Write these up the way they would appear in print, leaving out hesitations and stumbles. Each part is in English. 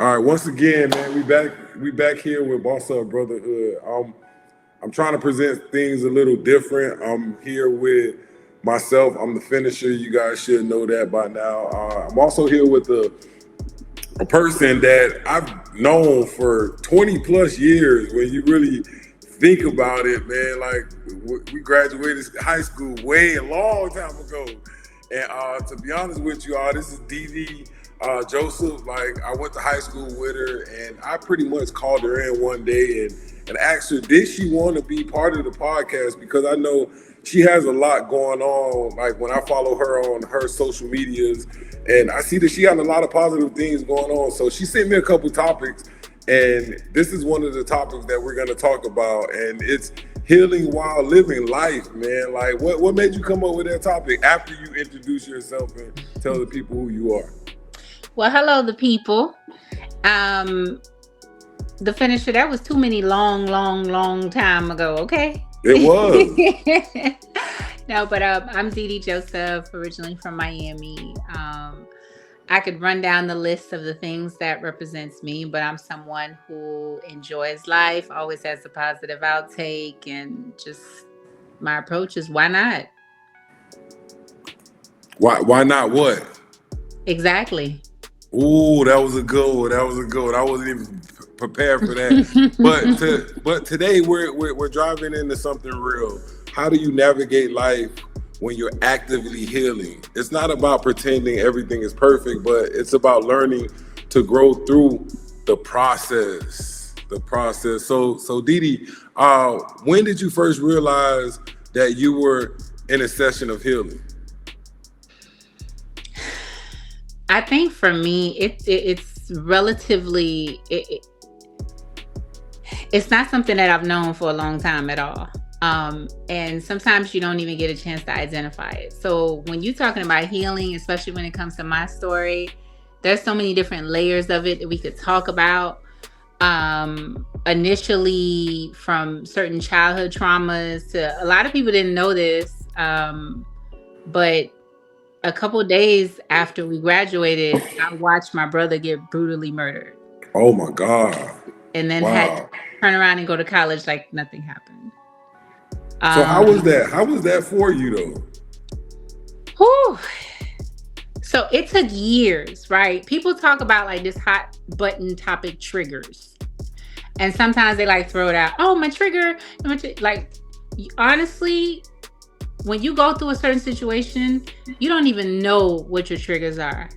All right, once again, man, we back here with BossUp Brotherhood. I'm trying to present things a little different. I'm here with myself. I'm the finisher. You guys should know that by now. I'm also here with a person that I've known for 20 plus years. When you really think about it, man, like we graduated high school way a long time ago. And to be honest with you all, this is DeeDee Joseph. Like, I went to high school with her, and I pretty much called her in one day and asked her, did she want to be part of the podcast? Because I know she has a lot going on. Like, when I follow her on her social medias, and I see that she got a lot of positive things going on. So she sent me a couple topics, and this is one of the topics that we're going to talk about, and it's healing while living life, man. Like, what made you come up with that topic after you introduce yourself and tell the people who you are? Well, hello, the people. The finisher, that was too many long time ago, okay? It was. No, but I'm DeeDee Joseph, originally from Miami. I could run down the list of the things that represents me, but I'm someone who enjoys life, always has a positive outtake, and just my approach is why not? Why not what? Exactly. Ooh, that was a good one. I wasn't even prepared for that. but today we're driving into something real. How do you navigate life when you're actively healing? It's not about pretending everything is perfect, but it's about learning to grow through the process. So DeeDee, when did you first realize that you were in a session of healing? I think for me, it's relatively, it's not something that I've known for a long time at all. And sometimes you don't even get a chance to identify it. So when you're talking about healing, especially when it comes to my story, there's so many different layers of it that we could talk about. Initially from certain childhood traumas to, a lot of people didn't know this, but a couple of days after we graduated, I watched my brother get brutally murdered. Oh my God. And then had to turn around and go to college like nothing happened. So how was that? How was that for you though? Whew. So it took years, right? People talk about like this hot button topic triggers. And sometimes they like throw it out. Oh, my trigger. Like, honestly, when you go through a certain situation, you don't even know what your triggers are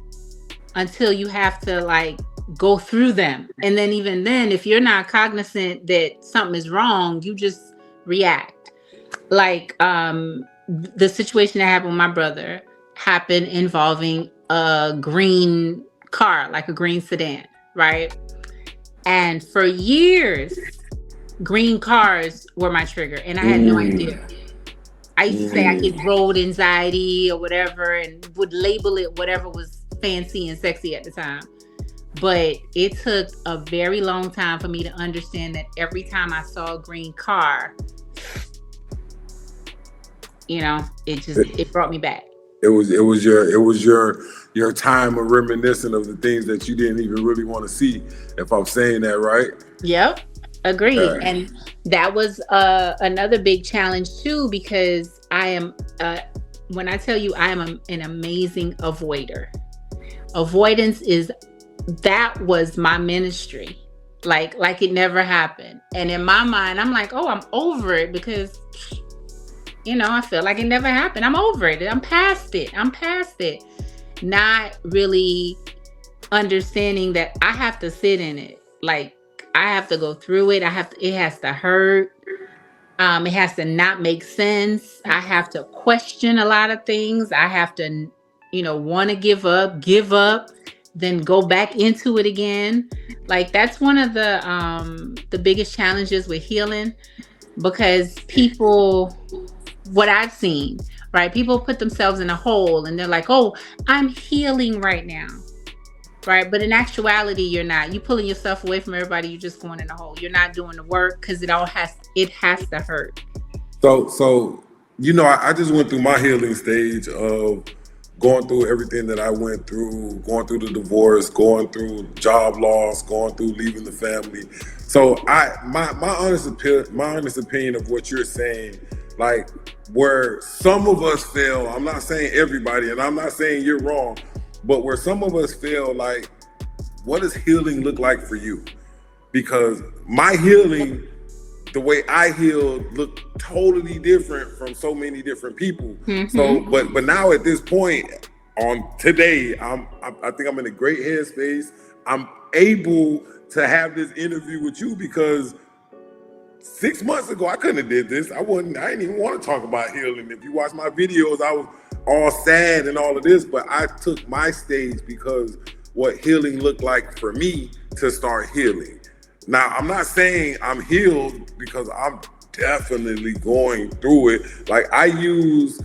until you have to like go through them. And then even then, if you're not cognizant that something is wrong, you just react. Like the situation that happened with my brother happened involving a green car, like a green sedan, right? And for years, green cars were my trigger, and I had no idea. I used to say I get road anxiety or whatever and would label it whatever was fancy and sexy at the time. But it took a very long time for me to understand that every time I saw a green car, you know, it brought me back. It was your time of reminiscing of the things that you didn't even really want to see, if I'm saying that right. Yep. Agreed. And that was another big challenge too, because I am, when I tell you I am an amazing avoider. Avoidance that was my ministry. Like it never happened. And in my mind, I'm like, oh, I'm over it because, you know, I feel like it never happened. I'm over it. I'm past it. Not really understanding that I have to sit in it. Like, I have to go through it. It has to hurt. It has to not make sense. I have to question a lot of things. I have to, you know, want to give up, then go back into it again. Like, that's one of the biggest challenges with healing, because people, what I've seen, right? People put themselves in a hole and they're like, oh, I'm healing right now. Right. But in actuality, you're not. You pulling yourself away from everybody. You're just going in a hole. You're not doing the work because it has to hurt. So, you know, I just went through my healing stage of going through everything that I went through, going through the divorce, going through job loss, going through leaving the family. So my honest opinion of what you're saying, like where some of us feel, I'm not saying everybody, and I'm not saying you're wrong, but where some of us feel like, what does healing look like for you? Because my healing, the way I healed, looked totally different from so many different people. So, but now at this point, on today, I think I'm in a great headspace. I'm able to have this interview with you because 6 months ago I couldn't have did this. I didn't even want to talk about healing. If you watch my videos, I was all sad and all of this, but I took my stage because what healing looked like for me to start healing. Now, I'm not saying I'm healed because I'm definitely going through it. Like, I use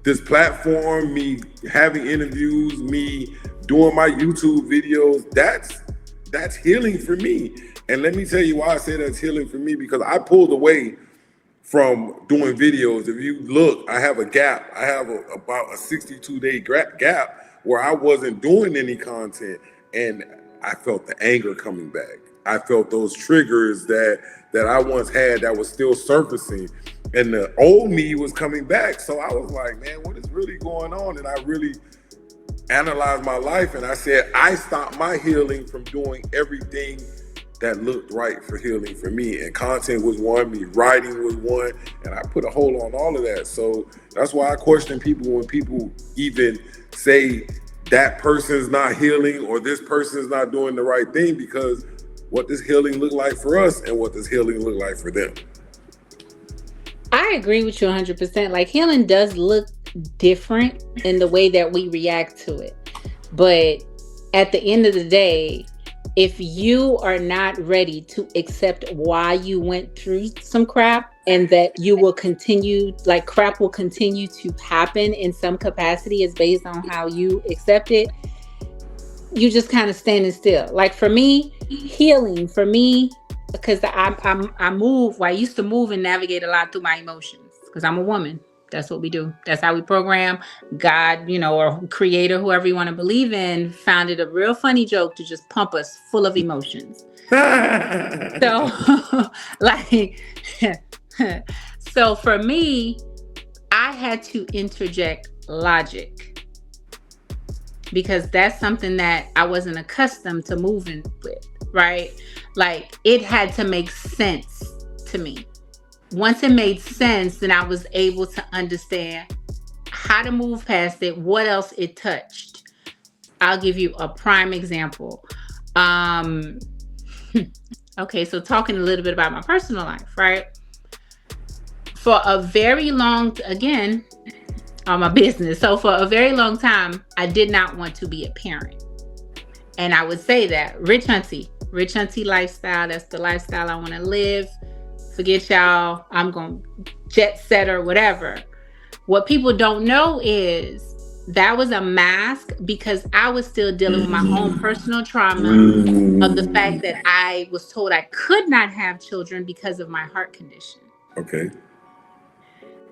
this platform, me having interviews, me doing my YouTube videos, that's healing for me. And let me tell you why I say that's healing for me, because I pulled away from doing videos. If you look, I have a gap. I have about a 62-day gap where I wasn't doing any content, and I felt the anger coming back. I felt those triggers that I once had that was still surfacing, and the old me was coming back. So I was like, man, what is really going on? And I really analyzed my life, and I said, I stopped my healing from doing everything that looked right for healing for me. And content was one, me writing was one, and I put a hold on all of that. So that's why I question people when people even say that person's not healing or this person's not doing the right thing, because what does healing look like for us and what does healing look like for them? I agree with you 100%. Like, healing does look different in the way that we react to it. But at the end of the day, if you are not ready to accept why you went through some crap, and that you will continue, like crap will continue to happen in some capacity is based on how you accept it, you just kind of standing still. Like, for me, healing for me, because I move. Well, I used to move and navigate a lot through my emotions because I'm a woman. That's what we do. That's how we program. God, or creator, whoever you want to believe in, found it a real funny joke to just pump us full of emotions. So, like, so for me, I had to interject logic, because that's something that I wasn't accustomed to moving with, right? Like, it had to make sense to me. Once it made sense, then I was able to understand how to move past it, what else it touched. I'll give you a prime example. Okay, so talking a little bit about my personal life, right? For a very long, again, on my business. So for a very long time, I did not want to be a parent. And I would say that rich auntie lifestyle, that's the lifestyle I want to live. Forget y'all, I'm going to jet set or whatever. What people don't know is that was a mask, because I was still dealing with my own personal trauma of the fact that I was told I could not have children because of my heart condition. Okay.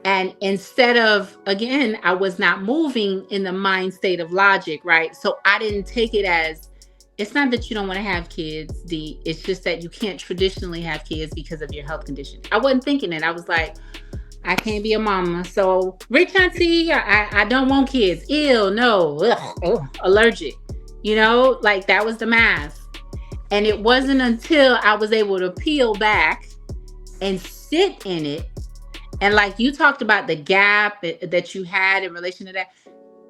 And instead of, again, I was not moving in the mind state of logic, right? So I didn't take it as, it's not that you don't want to have kids, Dee. It's just that you can't traditionally have kids because of your health condition. I wasn't thinking it. I was like, I can't be a mama. So, rich auntie, I don't want kids. Ew, no. Ugh, allergic. Like, that was the mask. And it wasn't until I was able to peel back and sit in it. And like you talked about the gap that you had in relation to that,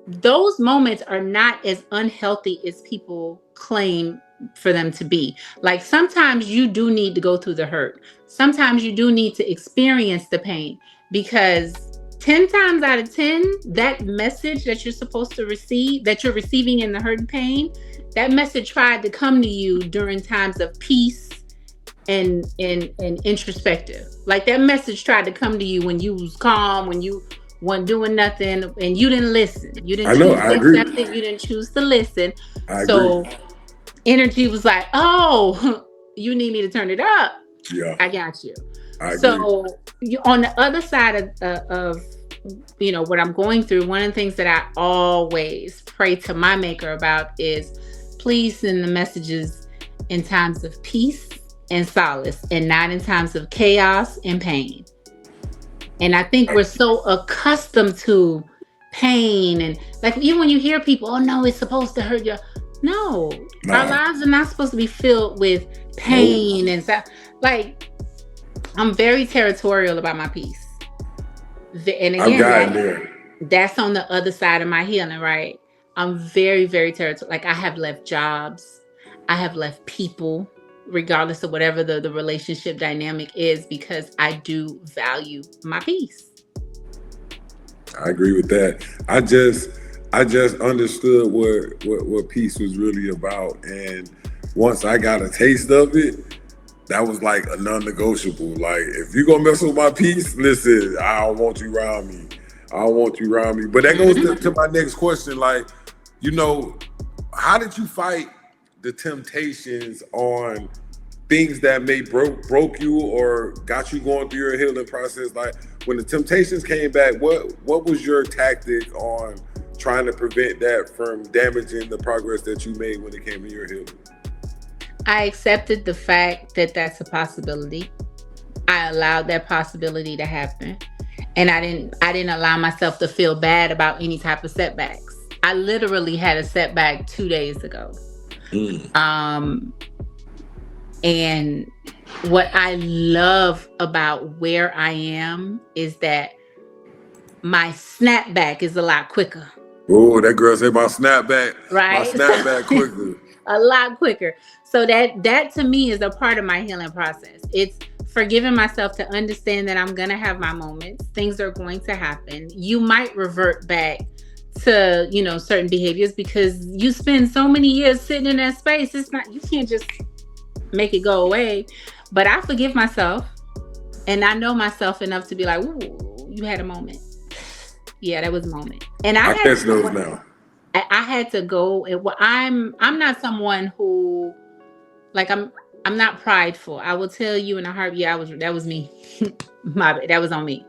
those moments are not as unhealthy as people claim for them to be. Like, sometimes you do need to go through the hurt. Sometimes you do need to experience the pain, because 10 times out of 10, that message that you're supposed to receive, that you're receiving in the hurt and pain, that message tried to come to you during times of peace and introspective. Like, that message tried to come to you when you was calm, when you wasn't doing nothing, and you didn't listen. You didn't choose to accept it. You didn't choose to listen. So energy was like, oh, you need me to turn it up. Yeah, I got you. I agree. So on the other side of what I'm going through, one of the things that I always pray to my maker about is please send the messages in times of peace and solace and not in times of chaos and pain. And I think we're so accustomed to pain, and like even when you hear people, oh no, it's supposed to hurt you. No, our lives are not supposed to be filled with pain and stuff. Like, I'm very territorial about my peace. And again, that's on the other side of my healing, right? I'm very, very territorial. Like, I have left jobs, I have left people, regardless of whatever the relationship dynamic is, because I do value my peace. I agree with that. I just understood what peace was really about, and once I got a taste of it, that was like a non-negotiable. Like, if you gonna mess with my peace, listen, I don't want you around me. I don't want you around me. But that goes to my next question. Like, how did you fight the temptations on things that may broke you or got you going through your healing process? Like, when the temptations came back, what was your tactic on trying to prevent that from damaging the progress that you made when it came to your healing? I accepted the fact that that's a possibility. I allowed that possibility to happen. And I didn't allow myself to feel bad about any type of setbacks. I literally had a setback 2 days ago. And what I love about where I am is that my snapback is a lot quicker. Oh, that girl said my snapback, right? My snapback quicker. A lot quicker. So that to me is a part of my healing process. It's forgiving myself to understand that I'm going to have my moments. Things are going to happen. You might revert back to, certain behaviors because you spend so many years sitting in that space. You can't just make it go away. But I forgive myself, and I know myself enough to be like, ooh, you had a moment. Yeah, that was a moment. And I catch those now. I had to go. I'm not someone who, like, I'm not prideful. I will tell you in a heartbeat, that was me. That was on me.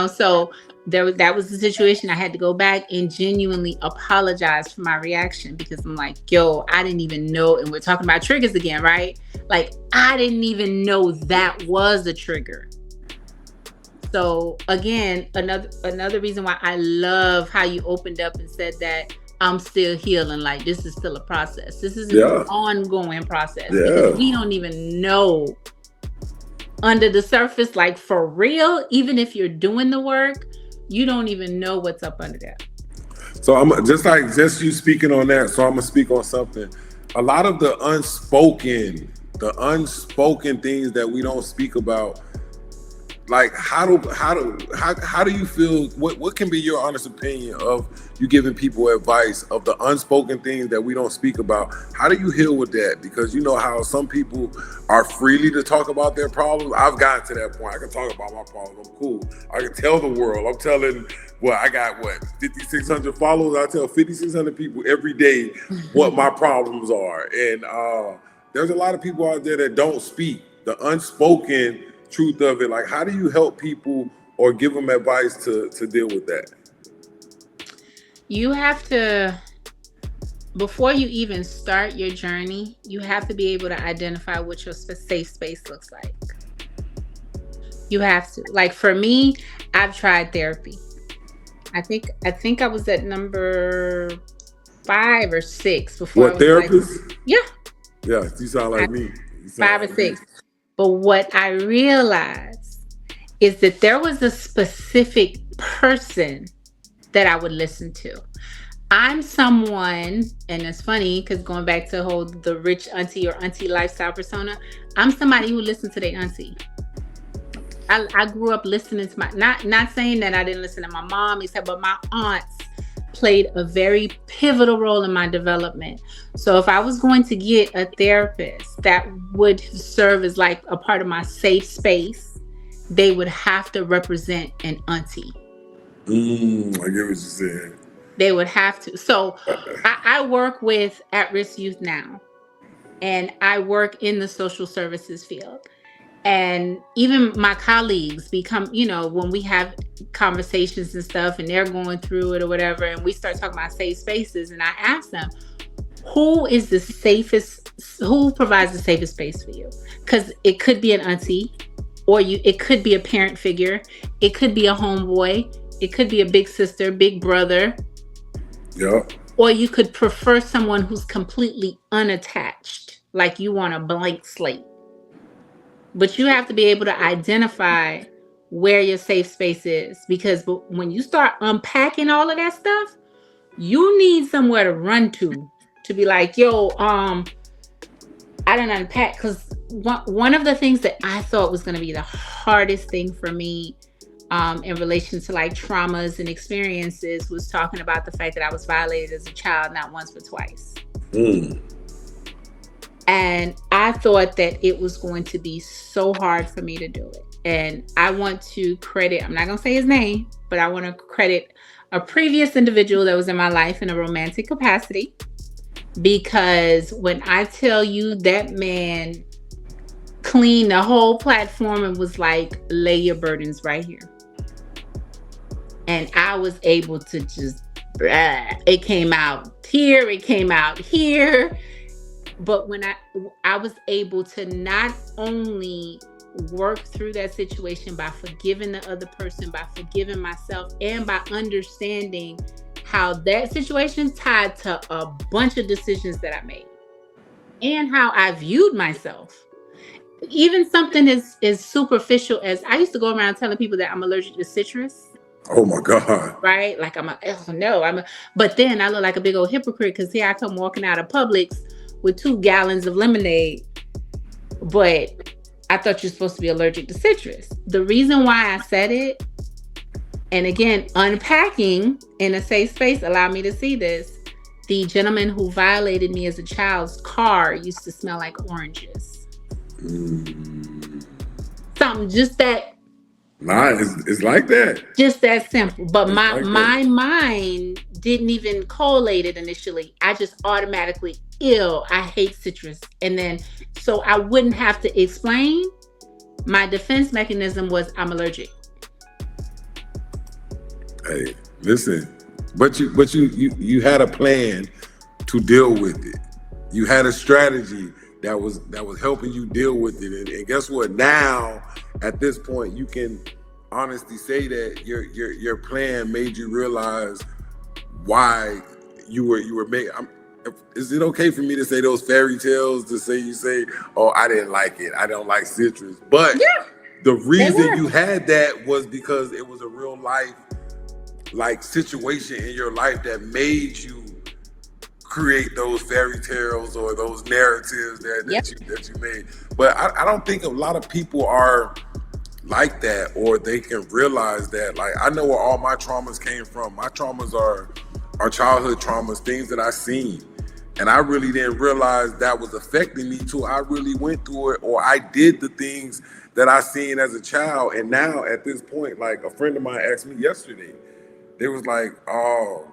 So that was the situation. I had to go back and genuinely apologize for my reaction, because I'm like, yo, I didn't even know. And we're talking about triggers again, right? Like, I didn't even know that was a trigger. So again, another reason why I love how you opened up and said that I'm still healing. Like, this is still a process. This is an ongoing process. Because we don't even know under the surface, like, for real, even if you're doing the work, you don't even know what's up under there. So I'm just you speaking on that. So I'm gonna speak on something. A lot of the unspoken things that we don't speak about. Like, how do you feel? What can be your honest opinion of you giving people advice of the unspoken things that we don't speak about? How do you heal with that? Because you know how some people are freely to talk about their problems. I've gotten to that point. I can talk about my problems. I'm cool. I can tell the world. I'm telling, I got 5,600 followers. I tell 5,600 people every day what my problems are. And there's a lot of people out there that don't speak the unspoken truth of it. Like, how do you help people or give them advice to deal with that? You have to, before you even start your journey, you have to be able to identify what your safe space looks like. You have to. Like, for me, I've tried therapy. I think I was at number 5 or 6 before. What, therapist? Like, yeah, you sound like me. 5 or 6. But what I realized is that there was a specific person that I would listen to. I'm someone, and it's funny because going back to the rich auntie or auntie lifestyle persona, I'm somebody who listens to their auntie. I grew up listening to not saying that I didn't listen to my mom, but my aunts played a very pivotal role in my development. So if I was going to get a therapist that would serve as like a part of my safe space, they would have to represent an auntie. I get what you're saying. They would have to. So I work with at-risk youth now, and I work in the social services field. And even my colleagues become, when we have conversations and stuff and they're going through it or whatever, and we start talking about safe spaces, and I ask them, who provides the safest space for you? Because it could be an auntie, or it could be a parent figure, it could be a homeboy, it could be a big sister, big brother. Yeah. Or you could prefer someone who's completely unattached, like you want a blank slate. But you have to be able to identify where your safe space is, because when you start unpacking all of that stuff, you need somewhere to run to be like, yo, I didn't unpack. Because one of the things that I thought was going to be the hardest thing for me in relation to like traumas and experiences was talking about the fact that I was violated as a child, not once but twice. And I thought that it was going to be so hard for me to do it. And I want to credit, I'm not going to say his name, but I want to credit a previous individual that was in my life in a romantic capacity. Because when I tell you, that man cleaned the whole platform and was like, lay your burdens right here. And I was able to just, it came out here, it came out here. But when I was able to not only work through that situation by forgiving the other person, by forgiving myself, and by understanding how that situation tied to a bunch of decisions that I made and how I viewed myself. Even something as superficial as, I used to go around telling people that I'm allergic to citrus. Oh my God. Right? Like but then I look like a big old hypocrite, because here I come walking out of Publix with 2 gallons of lemonade. But I thought you're supposed to be allergic to citrus. The reason why I said it, and again, unpacking in a safe space allowed me to see this. The gentleman who violated me as a child's car used to smell like oranges. Something just that. Nah, it's like that. Just that simple. But my mind didn't even collate it initially. I just automatically, I hate citrus. And then, so I wouldn't have to explain. My defense mechanism was, I'm allergic. Hey, listen, but you had a plan to deal with it. You had a strategy that was helping you deal with it. And guess what? Now, at this point, you can honestly say that your plan made you realize why you were making. Is it okay for me to say those fairy tales? To say, oh, I didn't like it. I don't like citrus. But the reason you had that was because it was a real life like situation in your life that made you create those fairy tales or those narratives that you made. But I don't think a lot of people are like that, or they can realize that. Like, I know where all my traumas came from. My traumas are childhood traumas, things that I seen. And I really didn't realize that was affecting me till I really went through it, or I did the things that I seen as a child. And now at this point, like a friend of mine asked me yesterday, they was like, oh,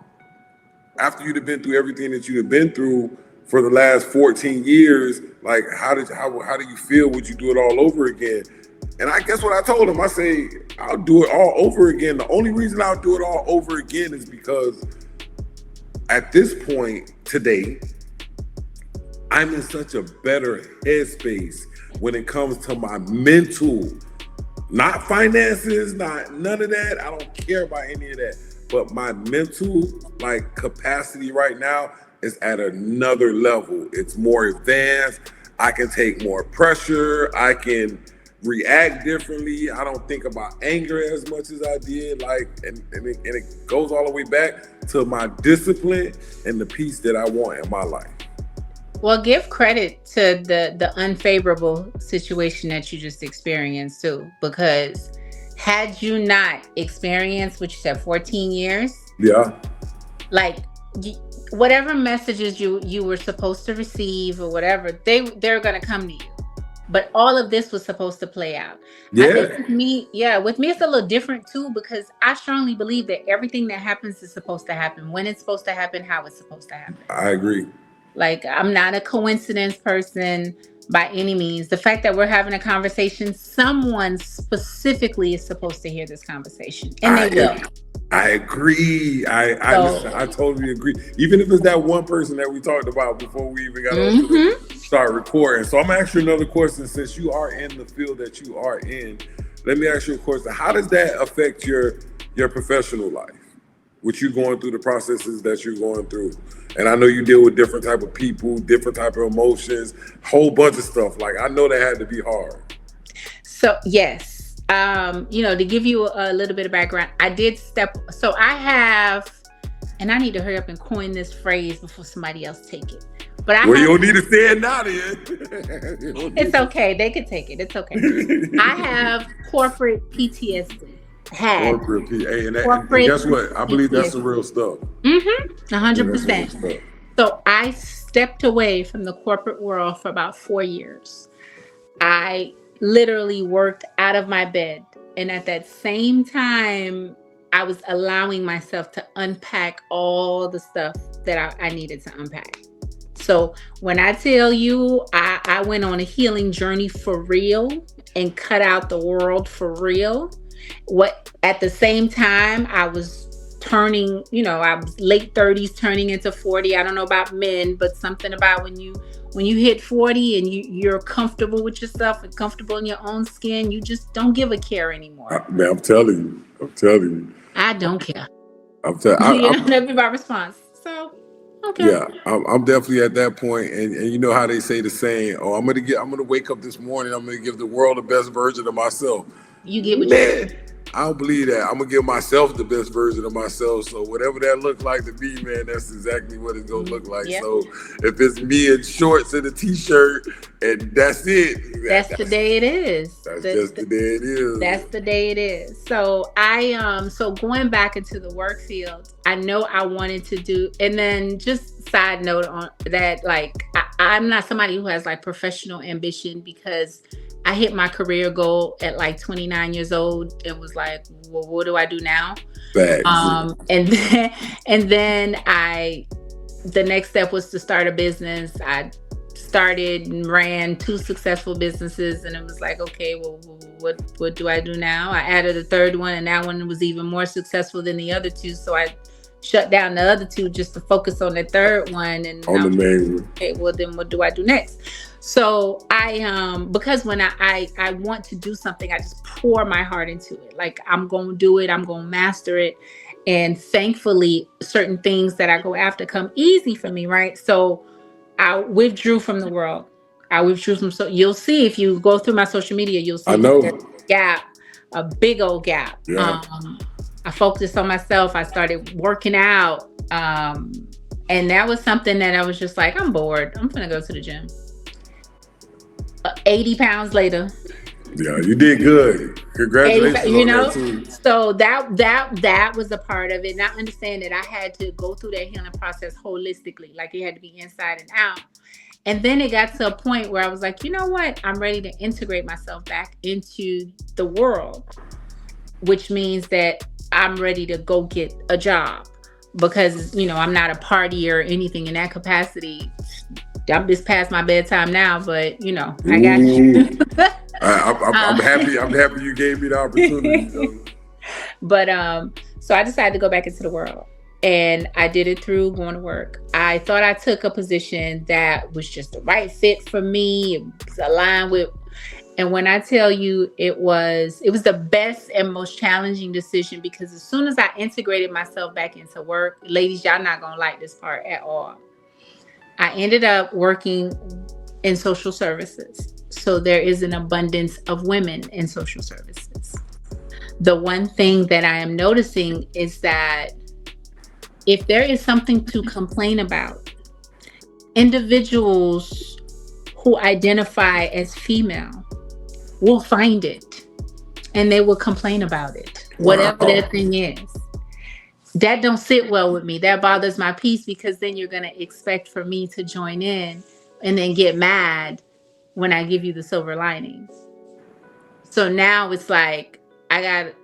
after you'd have been through everything that you'd have been through for the last 14 years, like how do you feel? Would you do it all over again? And I guess what I told him, I say, I'll do it all over again. The only reason I'll do it all over again is because at this point today, I'm in such a better headspace when it comes to my mental, not finances, not none of that. I don't care about any of that. But my mental like capacity right now is at another level. It's more advanced. I can take more pressure. I can react differently. I don't think about anger as much as I did. Like, and it goes all the way back to my discipline and the peace that I want in my life. Well, give credit to the unfavorable situation that you just experienced too, because had you not experienced what you said, 14 years, like whatever messages you were supposed to receive or whatever, they're gonna come to you. But all of this was supposed to play out. I think with me it's a little different too, because I strongly believe that everything that happens is supposed to happen when it's supposed to happen, how it's supposed to happen. I agree. Like, I'm not a coincidence person. by any means. The fact that we're having a conversation, someone specifically is supposed to hear this conversation, and they will. I agree. Listen, I totally agree. Even if it's that one person that we talked about before we even got on to start recording. So I'm gonna ask you another question. Since you are in the field that you are in, let me ask you a question. How does that affect your professional life? With you going through the processes that you're going through, and I know you deal with different type of people, different type of emotions, whole bunch of stuff. Like, I know that had to be hard. So yes. To give you a little bit of background, I have, and I need to hurry up and coin this phrase before somebody else take it. But you don't need to say it now, then. It's okay. They could take it. It's okay. I have corporate PTSD. Corporate PTSD. And guess what? I believe that's the real stuff. 100%. So I stepped away from the corporate world for about 4 years. I literally worked out of my bed. And at that same time, I was allowing myself to unpack all the stuff that I needed to unpack. So when I tell you, I went on a healing journey for real and cut out the world for real. At the same time, I was turning, I was late 30s, turning into 40. I don't know about men, but something about when you hit 40 and you're comfortable with yourself and comfortable in your own skin, you just don't give a care anymore. Man, I'm telling you. I don't care. I'm telling you. That'd be my response. So, okay. Yeah, I'm definitely at that point. And you know how they say the saying, I'm gonna wake up this morning, I'm gonna give the world the best version of myself. You get what you I don't believe that. I'm gonna give myself the best version of myself. So whatever that look like to me, man, that's exactly what it's gonna look like. Yep. So if it's me in shorts and a t-shirt and that's it. That's the day it is. That's just the day it is. That's the day it is. So so going back into the work field, I know I wanted to do, and then just side note on that, like I'm not somebody who has like professional ambition, because I hit my career goal at like 29 years old and was like, well, what do I do now? And then the next step was to start a business. I started and ran 2 successful businesses, and it was like, okay, well, what do I do now? I added a third one, and that one was even more successful than the other 2. So I shut down the other 2 just to focus on the third one. And on the main one. Okay, well then what do I do next? So because when I want to do something, I just pour my heart into it. Like, I'm going to do it. I'm going to master it. And thankfully, certain things that I go after come easy for me, right? So I withdrew from the world. So you'll see, if you go through my social media, you'll see there's a gap, a big old gap. Yeah. I focused on myself. I started working out. And that was something that I was just like, I'm bored. I'm going to go to the gym. 80 pounds later. Yeah, you did good. Congratulations. So that was a part of it. And I understand that I had to go through that healing process holistically. Like, it had to be inside and out. And then it got to a point where I was like, you know what? I'm ready to integrate myself back into the world, which means that I'm ready to go get a job, because, I'm not a partier or anything in that capacity. I'm just past my bedtime now, but I got you. I'm happy. I'm happy you gave me the opportunity. But so I decided to go back into the world, and I did it through going to work. I thought I took a position that was just the right fit for me. It was aligned with, and when I tell you, it was the best and most challenging decision, because as soon as I integrated myself back into work, ladies, y'all not gonna like this part at all. I ended up working in social services. So there is an abundance of women in social services. The one thing that I am noticing is that if there is something to complain about, individuals who identify as female will find it, and they will complain about it, whatever that thing is. That don't sit well with me. That bothers my peace, because then you're going to expect for me to join in and then get mad when I give you the silver linings. So now it's like, I got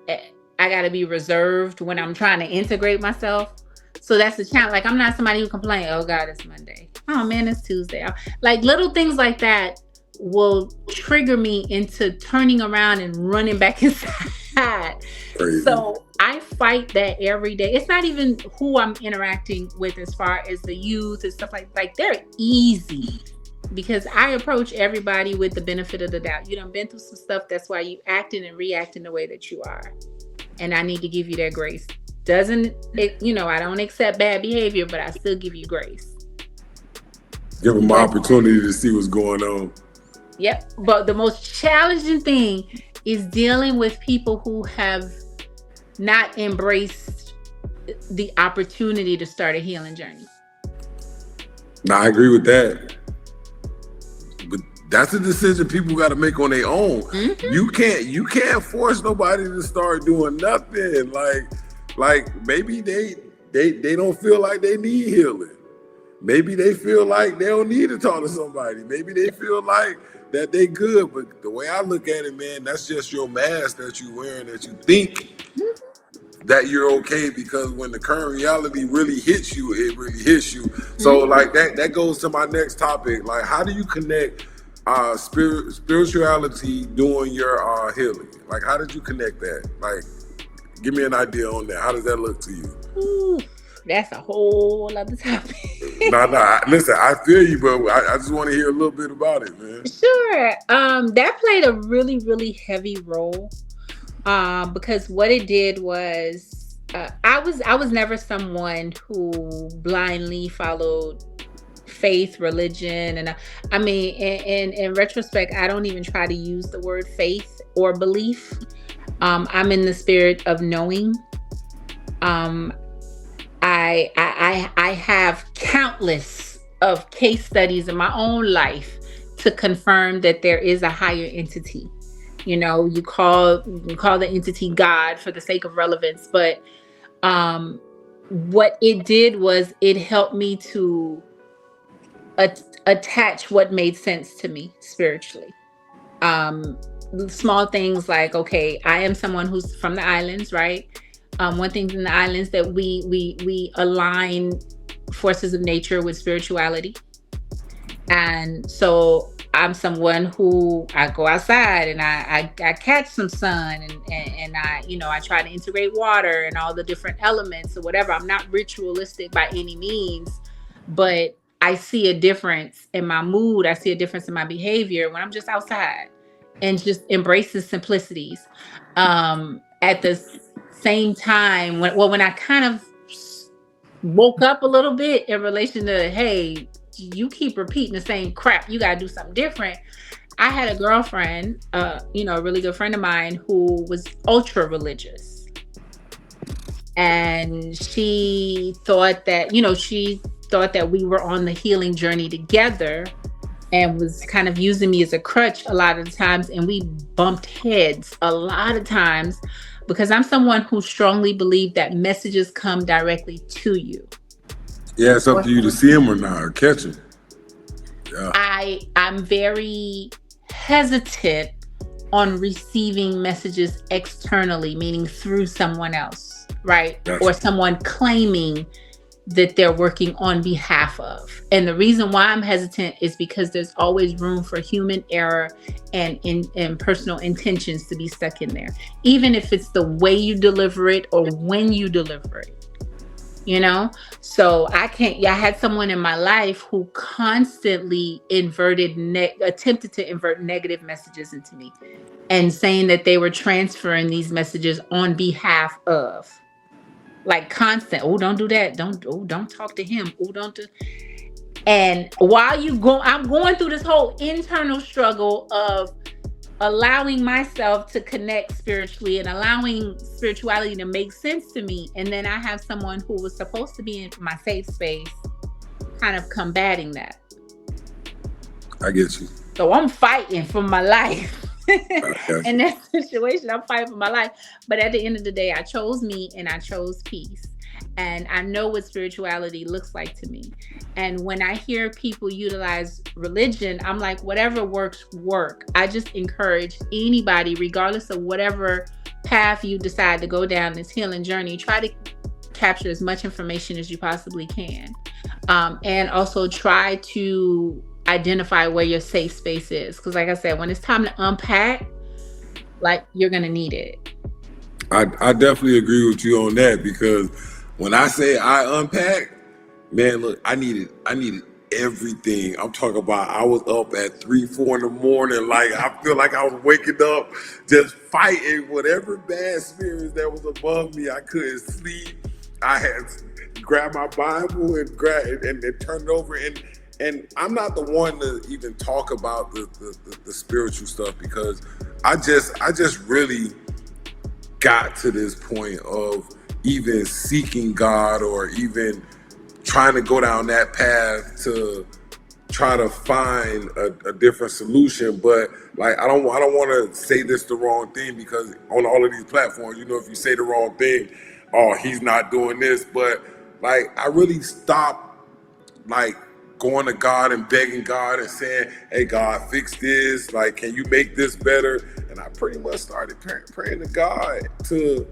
to be reserved when I'm trying to integrate myself. So that's the challenge. Like, I'm not somebody who complains, oh God, it's Monday. Oh man, it's Tuesday. Like, little things like that will trigger me into turning around and running back inside. Crazy. So I fight that every day. It's not even who I'm interacting with as far as the youth and stuff like they're easy because I approach everybody with the benefit of the doubt. You done been through some stuff. That's why you acting and reacting the way that you are. And I need to give you that grace. Doesn't it, I don't accept bad behavior, but I still give you grace. Give them an opportunity to see what's going on. Yep. But the most challenging thing is dealing with people who have not embraced the opportunity to start a healing journey. Now, I agree with that. But that's a decision people got to make on their own. Mm-hmm. You can't force nobody to start doing nothing. Like maybe they don't feel like they need healing. Maybe they feel like they don't need to talk to somebody. Maybe they feel like that they good. But the way I look at it, man, that's just your mask that you wearing, that you think that you're okay, because when the current reality really hits you, it really hits you. So like that goes to my next topic. Like, how do you connect spirituality during your healing? Like, how did you connect that? Like, give me an idea on that. How does that look to you? Ooh, that's a whole other topic. Nah. Listen, I feel you, but I just want to hear a little bit about it, man. Sure. That played a really, really heavy role. Because what it did was, I was never someone who blindly followed faith, religion, and I mean, in retrospect, I don't even try to use the word faith or belief. I'm in the spirit of knowing. I have countless of case studies in my own life to confirm that there is a higher entity. You call the entity God for the sake of relevance, but what it did was it helped me to attach what made sense to me spiritually. Small things like, okay, I am someone who's from the islands, right? One thing in the islands that we align forces of nature with spirituality. And so I'm someone who I go outside and I catch some sun and I try to integrate water and all the different elements or whatever. I'm not ritualistic by any means, but I see a difference in my mood. I see a difference in my behavior when I'm just outside and just embrace the simplicities. At the same time, when I kind of woke up a little bit in relation to, hey, you keep repeating the same crap, you gotta do something different. I had a girlfriend, a really good friend of mine who was ultra religious, and she thought that we were on the healing journey together, and was kind of using me as a crutch a lot of the times, and we bumped heads a lot of times because I'm someone who strongly believed that messages come directly to you. Yeah, it's up to you to see them or not, or catch them. Yeah. I'm very hesitant on receiving messages externally, meaning through someone else, right? Gotcha. Or someone claiming that they're working on behalf of. And the reason why I'm hesitant is because there's always room for human error and personal intentions to be stuck in there, even if it's the way you deliver it or when you deliver it. So I had someone in my life who constantly attempted to invert negative messages into me and saying that they were transferring these messages on behalf of, like, constant. Oh, don't do that. Don't talk to him. Oh, don't do. And while I'm going through this whole internal struggle of allowing myself to connect spiritually and allowing spirituality to make sense to me. And then I have someone who was supposed to be in my safe space kind of combating that. I get you. So I'm fighting for my life. In that situation, I'm fighting for my life. But at the end of the day, I chose me and I chose peace. And I know what spirituality looks like to me. And when I hear people utilize religion, I'm like, whatever works, work. I just encourage anybody, regardless of whatever path you decide to go down this healing journey, try to capture as much information as you possibly can. And also try to identify where your safe space is. Because like I said, when it's time to unpack, like, you're going to need it. I definitely agree with you on that, because when I say I unpack, man, look, I needed everything. I'm talking about, I was up at 3, 4 in the morning. Like, I feel like I was waking up just fighting whatever bad spirits that was above me. I couldn't sleep. I had to grab my Bible and turn it over. And I'm not the one to even talk about the spiritual stuff, because I just really got to this point of even seeking God, or even trying to go down that path to try to find a different solution. But like, I don't want to say this the wrong thing, because on all of these platforms, you know, if you say the wrong thing, oh, he's not doing this. But like, I really stopped like going to God and begging God and saying, hey, God, fix this. Like, can you make this better? And I pretty much started praying to God to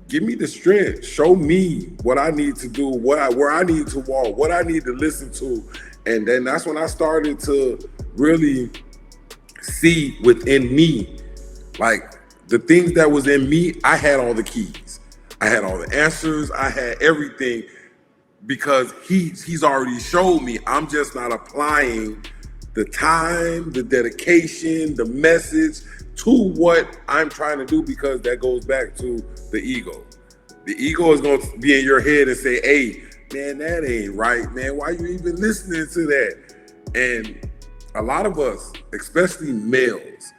give me the strength, show me what I need to do, where I need to walk, what I need to listen to. And then that's when I started to really see within me, like, the things that was in me. I had all the keys, I had all the answers, I had everything, because he's already showed me. I'm just not applying the time, the dedication, the message to what I'm trying to do, because that goes back to the ego. The ego is going to be in your head and say, hey, man, that ain't right, man. Why you even listening to that? And a lot of us, especially males,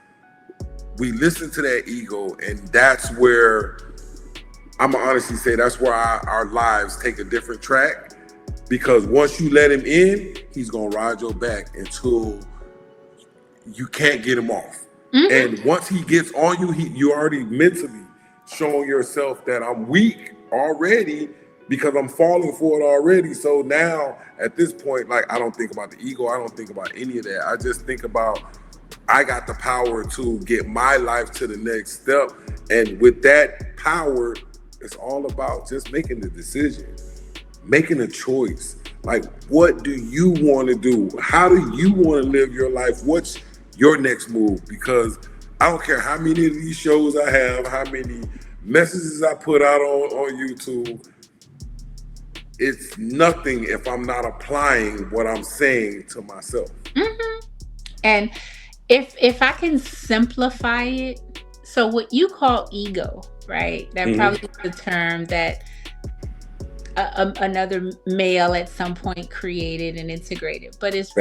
we listen to that ego, and that's where, I'm gonna honestly say, that's where our lives take a different track. Because once you let him in, he's gonna ride your back until you can't get him off. And once he gets on you, you already mentally showing yourself that I'm weak already, because I'm falling for it already. So now at this point, like, I don't think about the ego, I don't think about any of that. I just think about, I got the power to get my life to the next step. And with that power, it's all about just making the decision, making a choice. Like, what do you want to do? How do you want to live your life? What's your next move? Because I don't care how many of these shows I have, how many messages I put out on YouTube, it's nothing if I'm not applying what I'm saying to myself. And if I can simplify it, so what you call ego, right? That probably is the term that another male at some point created and integrated, but it's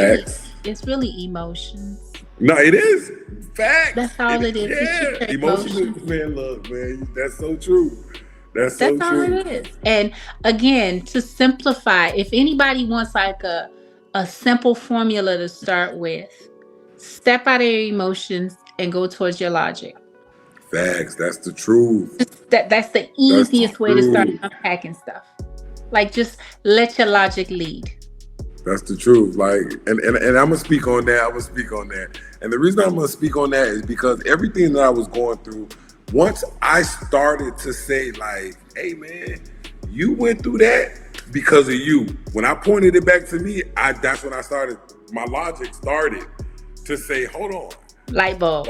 really emotions. No, it is facts. That's all it is. Yeah, emotions, man. Look, man, that's so true. That's all it is. And again, to simplify, if anybody wants like a simple formula to start with, step out of your emotions and go towards your logic. Facts. That's the truth. That's the easiest way to start unpacking stuff. Like, just let your logic lead. That's the truth. Like, and I'm gonna speak on that. And the reason I'm gonna speak on that is because everything that I was going through, once I started to say, like, hey man, you went through that because of you. When I pointed it back to me, that's when I started, my logic started to say, hold on. Light bulb.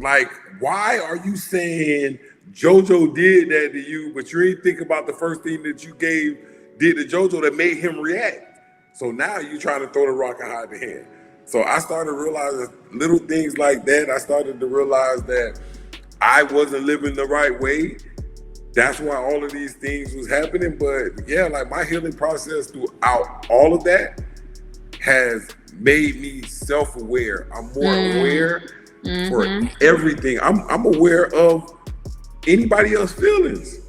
Like, why are you saying JoJo did that to you, but you ain't think about the first thing that you did to JoJo that made him react? So now you trying to throw the rock and hide the hand. So I started realizing little things like that. I started to realize that I wasn't living the right way. That's why all of these things was happening. But yeah, like, my healing process throughout all of that has made me self-aware. I'm more aware for everything. I'm aware of anybody else's feelings.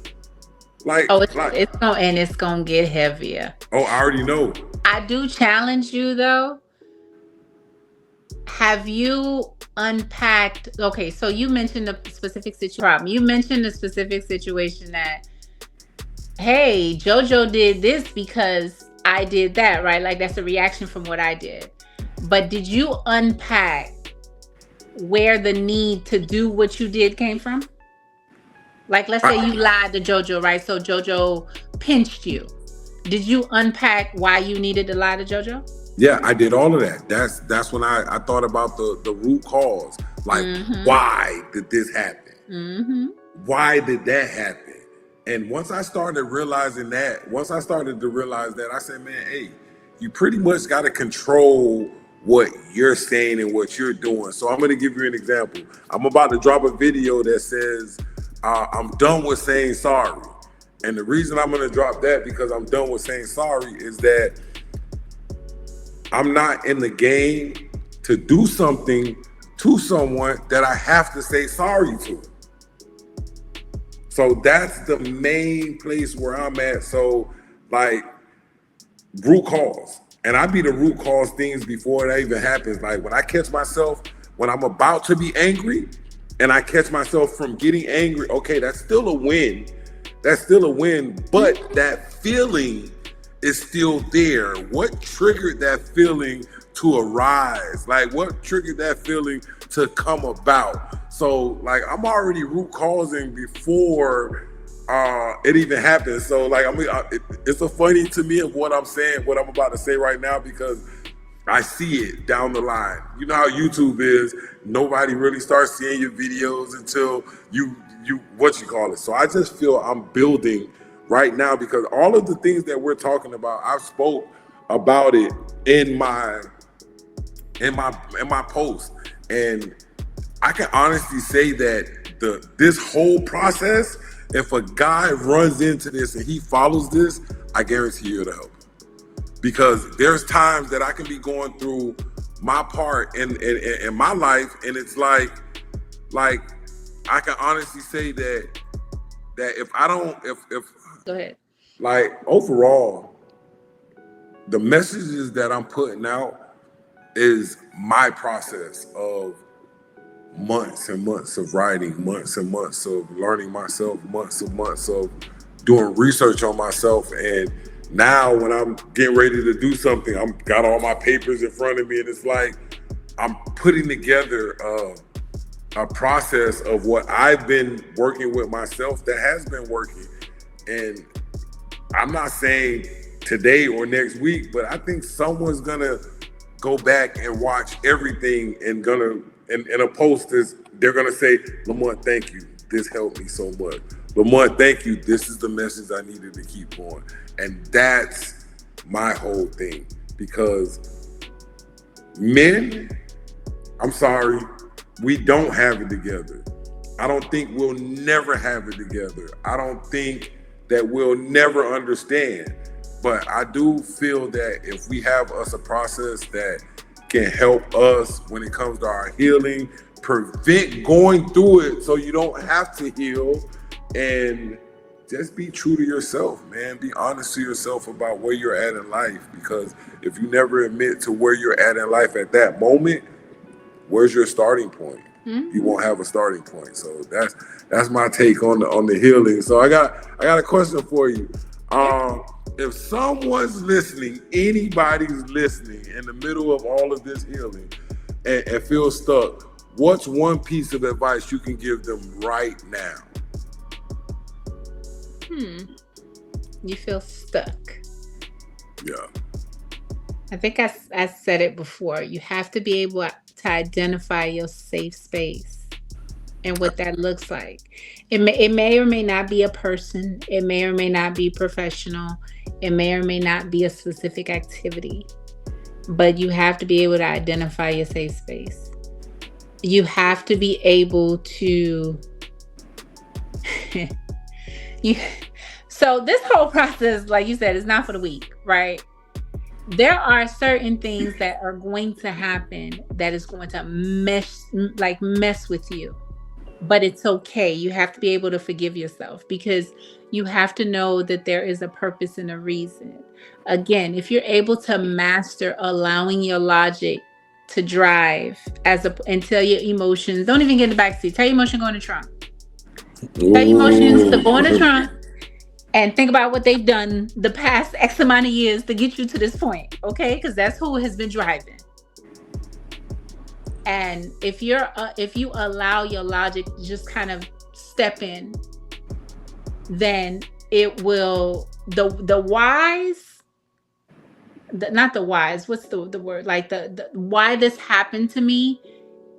It's gonna get heavier. Oh, I already know. I do challenge you though. Have you unpacked? Okay, so you mentioned a specific situation. You mentioned a specific situation that, hey, JoJo did this because I did that, right? Like, that's a reaction from what I did. But did you unpack where the need to do what you did came from? Like, let's say you lied to JoJo, right? So JoJo pinched you. Did you unpack why you needed to lie to JoJo? Yeah, I did all of that. That's when I thought about the root cause. Like, why did this happen? Why did that happen? And once I started realizing that, once I started to realize that, I said, man, hey, you pretty much got to control what you're saying and what you're doing. So I'm going to give you an example. I'm about to drop a video that says, I'm done with saying sorry. And the reason I'm going to drop that because I'm done with saying sorry is that I'm not in the game to do something to someone that I have to say sorry to. So that's the main place where I'm at. So like root cause. And I be the root cause things before that even happens. Like when I catch myself, when I'm about to be angry and I catch myself from getting angry, okay, that's still a win. That's still a win, but that feeling is still there. What triggered that feeling to arise? Like what triggered that feeling to come about? So like I'm already root causing before it even happens. So like I mean, it's a funny to me of what I'm saying, what I'm about to say right now, because I see it down the line. You know how YouTube is. Nobody really starts seeing your videos until you what you call it. So I just feel I'm building right now because all of the things that we're talking about, I've spoke about it in my post, and I can honestly say that this whole process, if a guy runs into this and he follows this, I guarantee it'll help. Because there's times that I can be going through my part in my life, and it's like I can honestly say that if I don't, if go ahead. Like overall, the messages that I'm putting out is my process of months and months of writing, months and months of learning myself, months and months of doing research on myself. And now when I'm getting ready to do something, I've got all my papers in front of me, and it's like I'm putting together a process of what I've been working with myself that has been working. And I'm not saying today or next week, but I think someone's gonna go back and watch everything and in a post is they're gonna say, Lamont, thank you. This helped me so much. Lamont, thank you. This is the message I needed to keep going. And that's my whole thing. Because men, I'm sorry, we don't have it together. I don't think we'll never have it together. I don't think that we'll never understand. But I do feel that if we have us a process that can help us when it comes to our healing, prevent going through it so you don't have to heal, and just be true to yourself, man. Be honest to yourself about where you're at in life. Because if you never admit to where you're at in life at that moment, where's your starting point? You won't have a starting point. So that's my take on the healing. So I got a question for you. If someone's listening, anybody's listening in the middle of all of this healing and feel stuck, what's one piece of advice you can give them right now? You feel stuck. Yeah. I think I said it before. You have to be able to identify your safe space and what that looks like. It may or may not be a person. It may or may not be professional. It may or may not be a specific activity. But you have to be able to identify your safe space. You have to be able to... So this whole process, like you said, is not for the weak, right? There are certain things that are going to happen that is going to mess with you. But it's okay. You have to be able to forgive yourself because you have to know that there is a purpose and a reason. Again, if you're able to master allowing your logic to drive and tell your emotions, don't even get in the backseat. Tell your emotion go in the trunk. Tell your emotions to go in the trunk and think about what they've done the past X amount of years to get you to this point. Okay? Because that's who has been driving. And if you allow your logic to just kind of step in, then it will, the whys not the whys. What's the word? Like the why this happened to me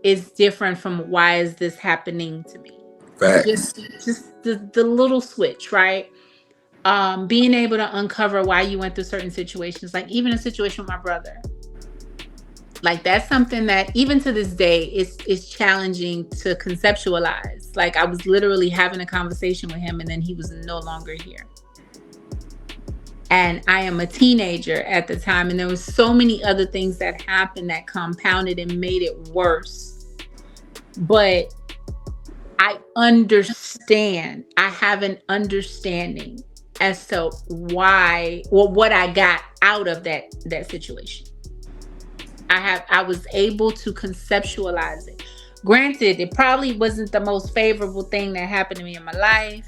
is different from why is this happening to me. Facts. Just the little switch, right? Being able to uncover why you went through certain situations, like even a situation with my brother. Like that's something that even to this day is challenging to conceptualize. Like I was literally having a conversation with him and then he was no longer here. And I am a teenager at the time, and there was so many other things that happened that compounded and made it worse. But I understand. I have an understanding as to why, well, what I got out of that situation. I was able to conceptualize it. Granted, it probably wasn't the most favorable thing that happened to me in my life.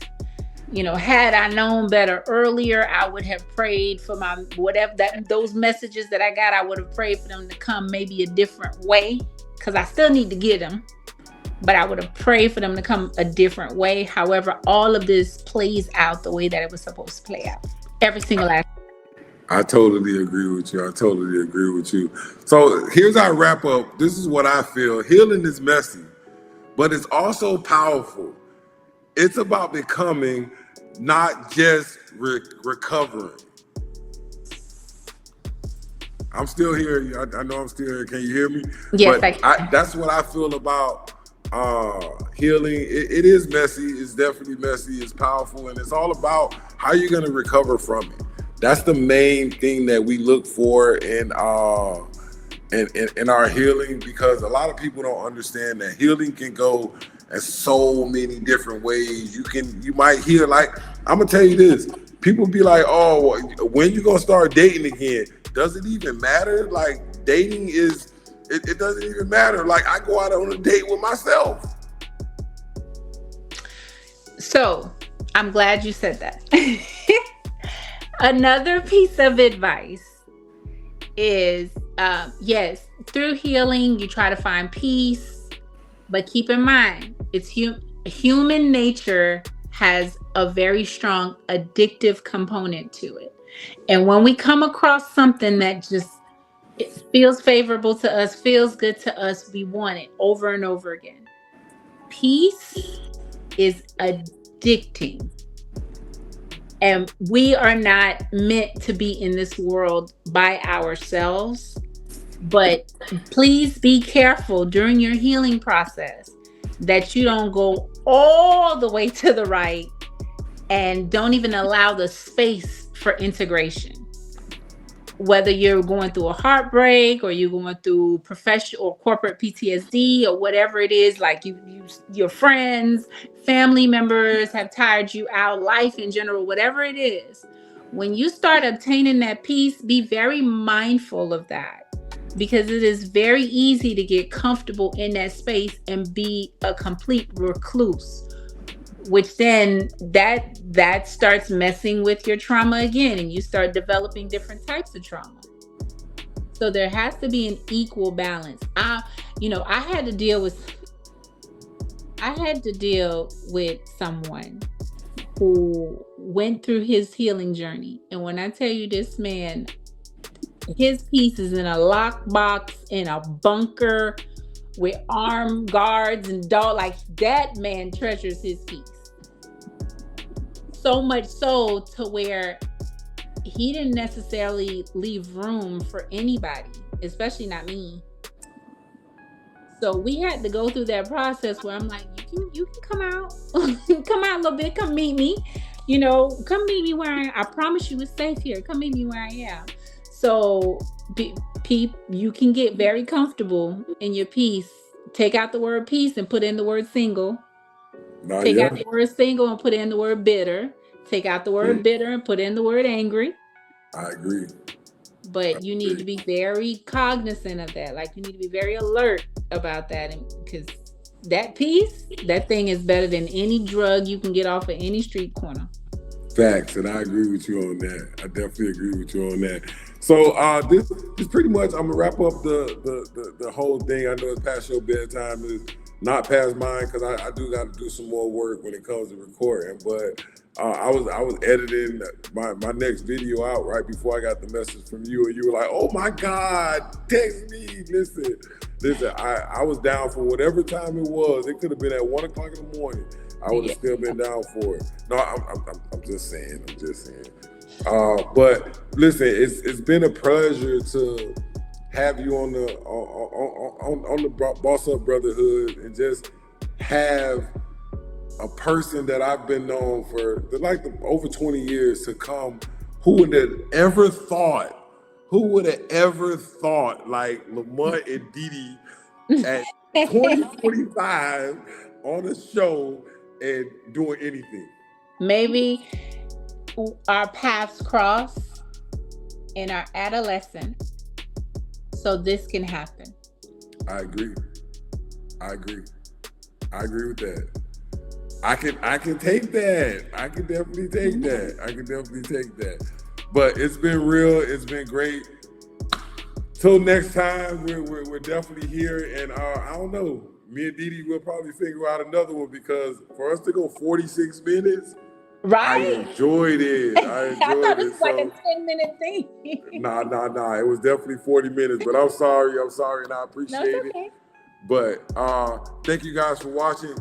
You know, had I known better earlier, I would have prayed for my whatever that those messages that I got, I would have prayed for them to come maybe a different way, because I still need to get them, but I would have prayed for them to come a different way. However, all of this plays out the way that it was supposed to play out. Every single aspect. I totally agree with you. I totally agree with you. So here's our wrap up. This is what I feel. Healing is messy, but it's also powerful. It's about becoming, not just recovering. I'm still here. I know I'm still here. Can you hear me? Yes, but that's what I feel about healing. It is messy. It's definitely messy. It's powerful, and it's all about how you're going to recover from it. That's the main thing that we look for in our healing, because a lot of people don't understand that healing can go in so many different ways. You might hear, like, I'm gonna tell you this. People be like, "Oh, when you gonna start dating again?" Does it even matter? Like, dating is, it doesn't even matter. Like, I go out on a date with myself. So I'm glad you said that. Another piece of advice is, yes, through healing, you try to find peace, but keep in mind, it's human nature has a very strong addictive component to it. And when we come across something that just it feels favorable to us, feels good to us, we want it over and over again. Peace is addicting. And we are not meant to be in this world by ourselves. But please be careful during your healing process that you don't go all the way to the right and don't even allow the space for integration. Whether you're going through a heartbreak or you're going through professional or corporate PTSD or whatever it is, like your friends, family members have tired you out, life in general, whatever it is, when you start obtaining that peace, be very mindful of that, because it is very easy to get comfortable in that space and be a complete recluse, which then that starts messing with your trauma again, and you start developing different types of trauma. So there has to be an equal balance. I had to deal with someone who went through his healing journey, and when I tell you, this man, his piece is in a lockbox in a bunker with armed guards and dog. Like, that man treasures his peace. So much so to where he didn't necessarily leave room for anybody, especially not me. So we had to go through that process where I'm like, you can come out, come out a little bit, come meet me, come meet me where I promise you it's safe here. Come meet me where I am. So you can get very comfortable in your peace. Take out the word peace and put in the word single. Take out the word single and put in the word bitter. Take out the word bitter and put in the word angry. I agree. But you need to be very cognizant of that. Like, you need to be very alert about that, because that peace, that thing is better than any drug you can get off of any street corner. Facts, and I agree with you on that. I definitely agree with you on that. So this pretty much, I'm gonna wrap up the whole thing. I know it's past your bedtime. not past mine because I do got to do some more work when it comes to recording. But I was editing my next video out right before I got the message from you, and you were like, "Oh my God, text me." Listen. I was down for whatever time it was. It could have been at 1 o'clock in the morning. I would have still been down for it. No, I'm just saying. But listen, it's been a pleasure to have you on the BossUp Brotherhood, and just have a person that I've been known for over 20 years to come. Who would have ever thought? Like Lamont and DeeDee at 2025 on a show and doing anything? Maybe our paths cross in our adolescence, so this can happen. I agree with that. I can take that. I can definitely take that. But it's been real. It's been great. Till next time, we're definitely here, and I don't know. Me and DeeDee will probably figure out another one, because for us to go 46 minutes, right? I enjoyed it. I thought it was like a 10-minute thing. Nah. It was definitely 40 minutes, but I'm sorry, and I appreciate it. But thank you guys for watching.